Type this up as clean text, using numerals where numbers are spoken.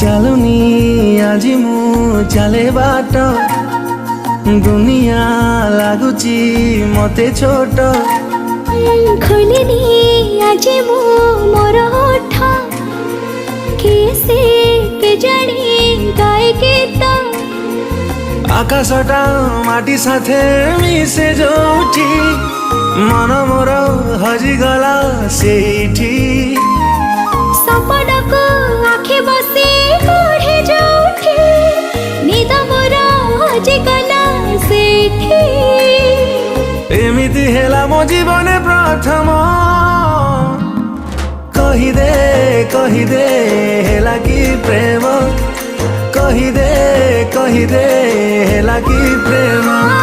ଚାଲୁନି ଆଜି ମୁଁ ଚାଲେ ବାଟ ଦୁନିଆ ଲାଗୁଛି ମତେ ଛୋଟ ଖୋଲିନି ଆଜି ମୁଁ ମୋର ଓଠ କିଏ କେଜାଣି ଗାଏ ଗୀତ ଆକାଶଟା ମାଟି ସାଥେ ମିଶେ ଯୋଉଠି ମନ ମୋର ହଜିଗଲା ସେଇଠି ସପନକୁ ଆଖି ବସି ପଢ଼େ ଯୋଉଠି ନିଦ ମୋର ହଜିଗଲା ସେଇଠି ଏମିତି ହେଲା ମୋ ଜୀବନେ ପ୍ରଥମ କହିଦେ ହେଲା କି ପ୍ରେମ କହିଦେ ହେଲା କି ପ୍ରେମ।